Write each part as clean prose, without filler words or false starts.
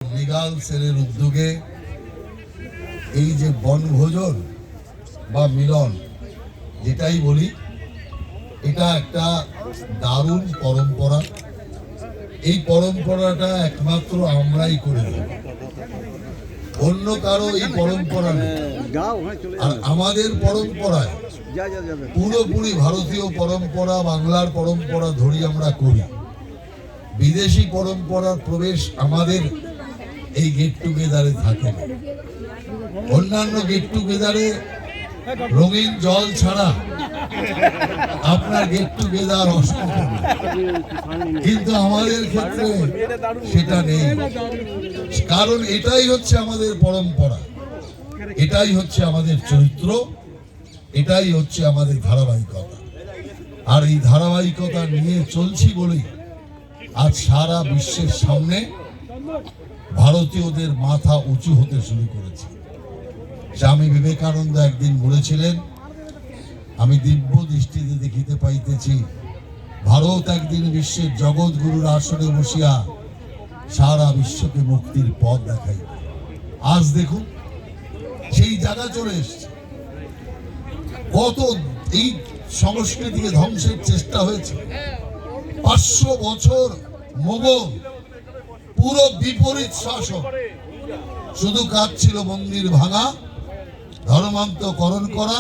Legal সেলের উদ্যোগে এই যে বনভোজন বা মিলন যেটাই বলি, এটা একটা দারুণ পরম্পরা। এই পরম্পরাটা একমাত্র আমরাই করে থাকি, অন্য কারো এই পরম্পরা নেই। আর আমাদের পরম্পরায় পুরোপুরি ভারতীয় পরম্পরা, বাংলার পরম্পরা ধরি আমরা করি। বিদেশি পরম্পরার প্রবেশ আমাদের এই গেট টুগেদারে থাকে না। অন্যান্য গেট টুগেদারে রঙিন জল ছাড়া আপনার গেট টুগেদার অসম্পূর্ণ, কিন্তু আমাদের ক্ষেত্রে সেটা নেই। কারণ এটাই হচ্ছে আমাদের পরম্পরা, এটাই হচ্ছে আমাদের চরিত্র, এটাই হচ্ছে আমাদের ধারাবাহিকতা। আর এই ধারাবাহিকতা নিয়ে চলছি বলেই আজ সারা বিশ্বের সামনে ভারতীয়দের মাথা উঁচু হতে শুরু করেছে। স্বামী বিবেকানন্দ একদিন বলেছিলেন, আমি দিব্য দৃষ্টিতে দেখিতে পাইতেছি, ভারত একদিন বিশ্বের জগৎগুরুর আসনে বসিয়া সারা বিশ্বকে মুক্তির পথ দেখাইবে। আজ দেখুন সেই জায়গা চলে এসছে। কত এই সংস্কৃতিকে ধ্বংসের চেষ্টা হয়েছে। 500 বছর মোগল পুরো বিপরীত শাসন, শুধু কাজ ছিল মন্দির ভাঙা, ধর্মান্তকরণ করা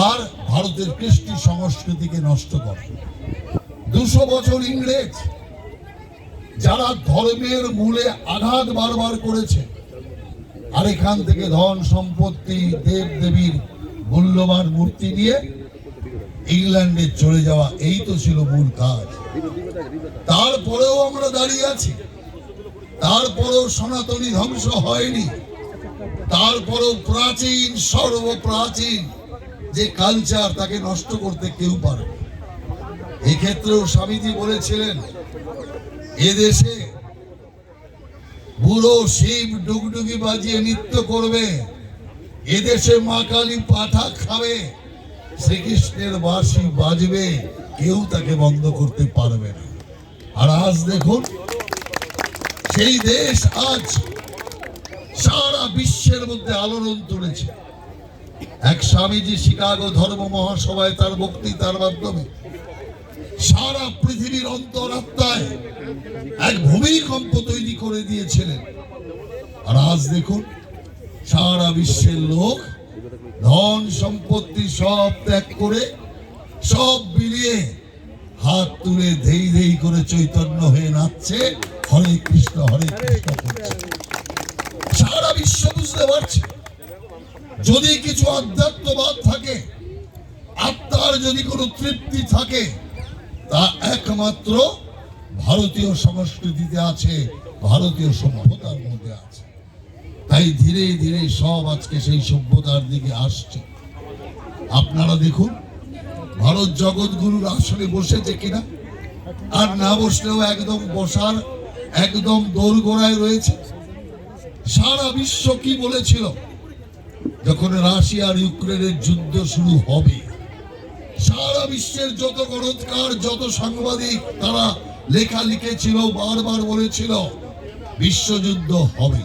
আর ভারতের কৃষ্টি সংস্কৃতিকে নষ্ট করা। 200 বছর ইংরেজ, যারা ধর্মের মূলে আঘাত বারবার করেছে, আর এখান থেকে ধন সম্পত্তি, দেব দেবীর মূল্যবান মূর্তি নিয়ে ইংল্যান্ডে চলে যাওয়া, এই তো ছিল মূল কাজ। তারপরেও আমরা দাঁড়িয়ে আছি, তারপরেও সনাতনী ধ্বংস হয়নি, তারপরেও প্রাচীন, সর্বপ্রাচীন যে কালচার, তাকে নষ্ট করতে কেউ পারে। এই ক্ষেত্রেও স্বামীজি বলেছিলেন, এদেশে বুড়ো শিব ডুগডুগি বাজিয়ে নৃত্য করবে, এদেশে মা কালী পাঠা খাবে, শ্রীকৃষ্ণের বাঁশি বাজবে, কেউ তাকে বন্ধ করতে পারবে না। আর আজ দেখুন সেই দেশ আজ সারা বিশ্বের মধ্যে আলোড়ন তুলেছে। এক স্বামীজি শিকাগো ধর্ম মহাসভায় তার বক্তৃতার মাধ্যমে সারা পৃথিবীর অন্তরাত্মায় এক ভূমিকম্প তৈরি করে দিয়েছিলেন। আর আজ দেখুন সারা বিশ্বের লোক ধন সম্পত্তি সব ত্যাগ করে, সব বিলিয়ে হাত তুলে ধেই ধেই করে চৈতন্য হয়ে নাচছে, হরে কৃষ্ণ করছে। সারা বিশ্ব বুঝতে পারছে, যদি কিছু আধ্যাত্মবাদ থাকে, আত্মার যদি কোনো তৃপ্তি থাকে, তা একমাত্র ভারতীয় সংস্কৃতিতে আছে, ভারতীয় সভ্যতার মধ্যে আছে। তাই ধীরে ধীরে সব আজকে সেই সভ্যতার দিকে আসছে। আপনারা দেখুন ভারত জগৎগুরুর আসনে বসেছে কিনা, আর না বসলেও একদম বসার একদম দোরগোড়ায় রয়েছে। সারা বিশ্ব কি বলেছিল যখন রাশিয়া আর ইউক্রেনের যুদ্ধ শুরু হবে? সারা বিশ্বের যত গণৎকার, যত সাংবাদিক, তারা লেখা লিখেছিল, বারবার বলেছিল বিশ্বযুদ্ধ হবে।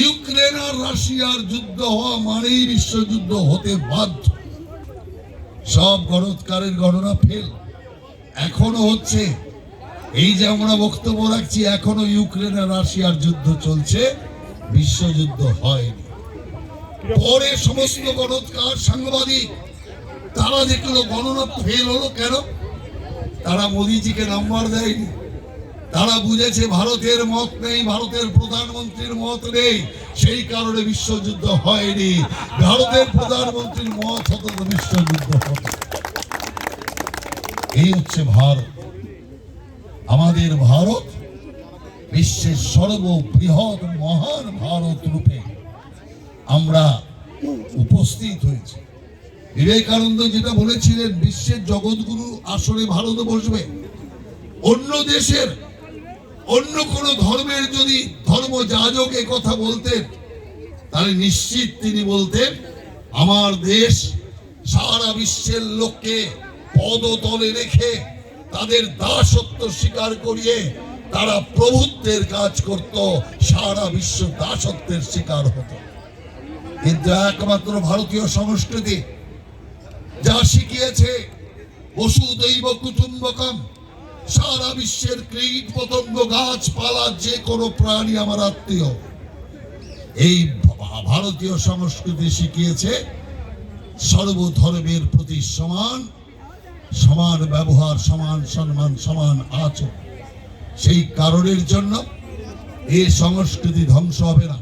ইউক্রেন আর রাশিয়ার যুদ্ধ হওয়া মানেই বিশ্বযুদ্ধ হতে বাধ্য। সব গণৎকারের গণনা ফেল। এখনো হচ্ছে, এই যে আমরা বক্তব্য রাখছি, এখনো ইউক্রেন আর রাশিয়ার যুদ্ধ চলছে, বিশ্বযুদ্ধ হয়নি। পরে সমস্ত গণৎকার, সাংবাদিক, তারা দেখলো গণনা ফেল হলো কেন? তারা মোদিজিকে নাম্বার দেয়নি। তারা বুঝেছে ভারতের মত নেই, ভারতের প্রধানমন্ত্রীর মত নেই, সেই কারণে বিশ্বযুদ্ধ হয়নি। ভারতের প্রধানমন্ত্রীর মত হতো তো বিশ্বযুদ্ধ হতো। এই হচ্ছে ভারত। আমাদের ভারত বিশ্বের সর্ববৃহৎ মহান ভারত রূপে আমরা উপস্থিত হয়েছি। বিবেকানন্দ যেটা বলেছিলেন, বিশ্বের জগৎগুরু আসলে ভারত বসবে। অন্য দেশের, অন্য কোন ধর্মের যদি ধর্মযাজক এ কথা বলতেন, তাহলে নিশ্চিত তিনি বলতেন, আমার দেশ সারা বিশ্বের লোককে পদতলে রেখে, তাদের দাসত্ব স্বীকার করিয়ে তারা প্রভুত্বের কাজ করত, সারা বিশ্ব দাসত্বের শিকার হতো। কিন্তু একমাত্র ভারতীয় সংস্কৃতি যা শিখিয়েছে বসুদৈব কুটুম্বকম, সারা বিশ্বের কীট পতঙ্গ গাছপালা যে কোনো প্রাণী আমার আত্মীয়, এই ভারতীয় সংস্কৃতি শিখিয়েছে সর্বধর্মের প্রতি সমান সমান ব্যবহার, সমান সম্মান, সমান আচরণ। সেই কারণের জন্য এই সংস্কৃতি ধ্বংস হবে না,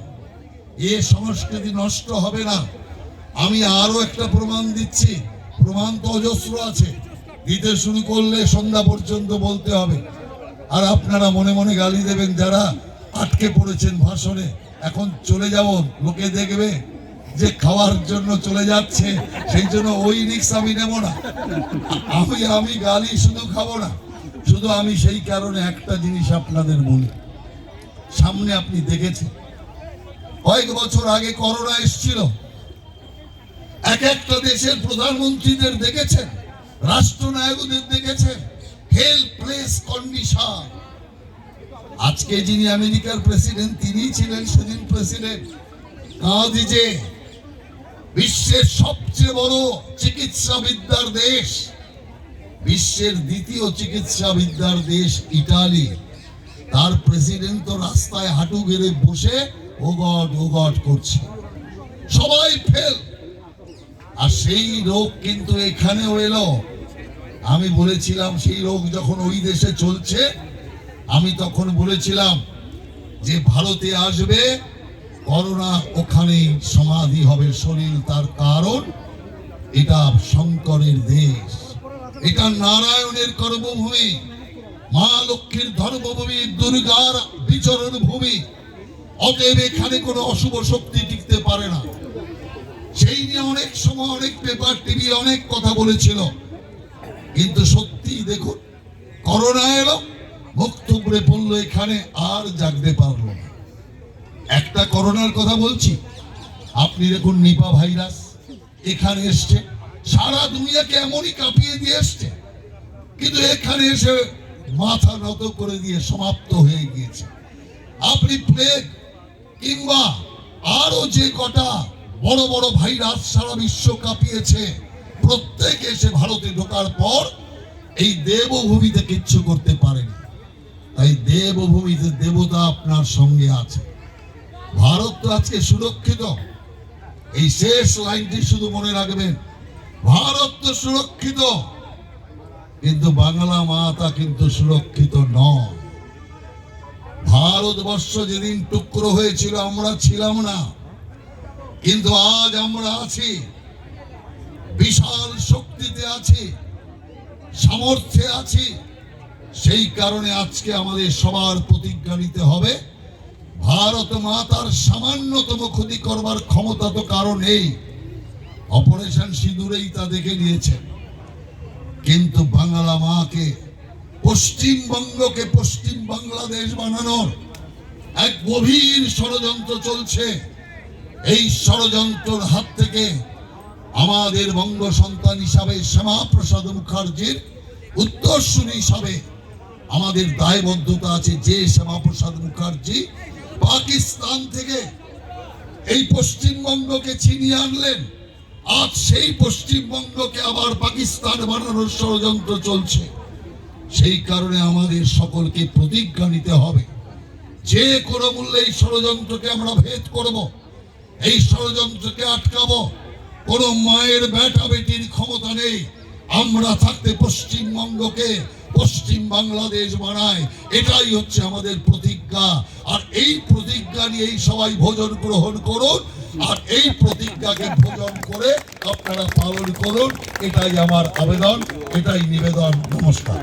এই সংস্কৃতি নষ্ট হবে না। আমি আরো একটা প্রমাণ দিচ্ছি, প্রমাণ তো অজস্র আছে, দিতে শুরু করলে সন্ধ্যা পর্যন্ত বলতে হবে। আর আপনারা মনে মনে গালি দেবেন যারা আটকে পড়েছেন ভাষণে, এখন চলে যাব, লোকে দেখবে যে খাওয়ার জন্য চলে যাচ্ছে, সেই জন্য ওই রিস্ক আমি নেব না। আমি গালি শুধু খাবো না, শুধু আমি সেই কারণে একটা জিনিস আপনাদের বলি। সামনে আপনি দেখেছেন কয়েক বছর আগে করোনা এসেছিল, এক একটা দেশের প্রধানমন্ত্রীদের দেখেছেন, রাষ্ট্রনায়কদের দেখেছেন, হেল্পলেস কন্ডিশন। আজকে যিনি আমেরিকার প্রেসিডেন্ট, তিনি ছিলেন সেদিন প্রেসিডেন্ট। কাঁদিজে বিশ্বের সবচেয়ে বড় চিকিৎসা বিদ্যার দেশ, বিশ্বের দ্বিতীয় চিকিৎসা বিদ্যার দেশ ইটালি, তার প্রেসিডেন্ট তো রাস্তায় হাঁটু গেড়ে বসে ও গড করছে, সবাই ফেল। আর সেই রোগ কিন্তু এখানেও এলো। আমি বলেছিলাম সেই রোগ যখন ওই দেশে চলছে, আমি তখন বলেছিলাম যে ভারতে আসবে করোনা, ওখানেই সমাধি হবে শরীর। তার কারণ এটা শঙ্করের দেশ, এটা নারায়ণের কর্মভূমি, মা লক্ষ্মীর ধর্মভূমি, দুর্গার বিচরণ ভূমি। অতএব এখানে কোনো অশুভ শক্তি টিকতে পারে না। সেই নিয়ে অনেক সময় অনেক পেপার টিভি অনেক কথা বলেছিল, কিন্তু সত্যি দেখুন করোনা এলো, মুখ থুবড়ে পড়লো, এখানে আর জাগতে পারলো না। একটা করোনার কথা বলছি, আপনি দেখুন নিপা ভাইরাস এখানে এসছে, সারা দুনিয়াকে এমনই কাঁপিয়ে দিয়ে এসছে, কিন্তু এখানে এসে মাথা নত করে দিয়ে সমাপ্ত হয়ে গিয়েছে। আপনি প্লেগ কিংবা আরো যে কটা বড় বড় ভাইরাস সারা বিশ্ব কাঁপিয়েছে, প্রত্যেক এসে ভারতে ঢোকার পর এই দেবভূমিতে কিচ্ছু করতে পারেনি। তাই দেবভূমিতে দেবতা আপনার সঙ্গে আছে। ভারত তো আজকে সুরক্ষিত, এই শেষ লাইনটি শুধু মনে রাখবেন, ভারত তো সুরক্ষিত, কিন্তু বাংলা মাতা কিন্তু সুরক্ষিত নয়। ভারতবর্ষ যেদিন টুকরো হয়েছিল আমরা ছিলাম না, কিন্তু আজ আমরা আছি, বিশাল শক্তিতে আছি, সামর্থ্যে আছি। সেই কারণে আজকে আমাদের সবার প্রতিজ্ঞা নিতে হবে, ভারত মাতার সামান্যতম ক্ষতি করবার ক্ষমতা তো কারণ নেই। অপারেশন সিঁদুরেই তা দেখে নিয়েছেন, কিন্তু বাংলা মাকে, পশ্চিমবঙ্গকে পশ্চিম বাংলাদেশ বানানোর এক গভীর ষড়যন্ত্র চলছে। এই ষড়যন্ত্রের হাত থেকে আমাদের বঙ্গ সন্তান হিসাবে শ্যামাপ্রসাদ মুখার্জির উত্তরসূরি হিসাবে আমাদের দায়বদ্ধতা আছে। যে শ্যামাপ্রসাদ মুখার্জি পাকিস্তান থেকে এই পশ্চিমবঙ্গকে ছিনিয়ে আনলেন, আজ সেই পশ্চিমবঙ্গকে আবার পাকিস্তান বানানোর ষড়যন্ত্র চলছে। সেই কারণে আমাদের সকলকে প্রতিজ্ঞা নিতে হবে, যে কোনো মূল্যে এই ষড়যন্ত্রকে আমরা ভেদ করব, এই ষড়যন্ত্রকে আটকাবো। কোন মায়ের বেটা বেটির ক্ষমতা নেই আমরা থাকতে পশ্চিমবঙ্গকে পশ্চিম বাংলাদেশ বানায়। এটাই হচ্ছে আমাদের প্রতিজ্ঞা। আর এই প্রতিজ্ঞা নিয়েই সবাই ভোজন গ্রহণ করুন, আর এই প্রতিজ্ঞাকে ভোজন করে আপনারা পালন করুন। এটাই আমার আবেদন, এটাই নিবেদন। নমস্কার।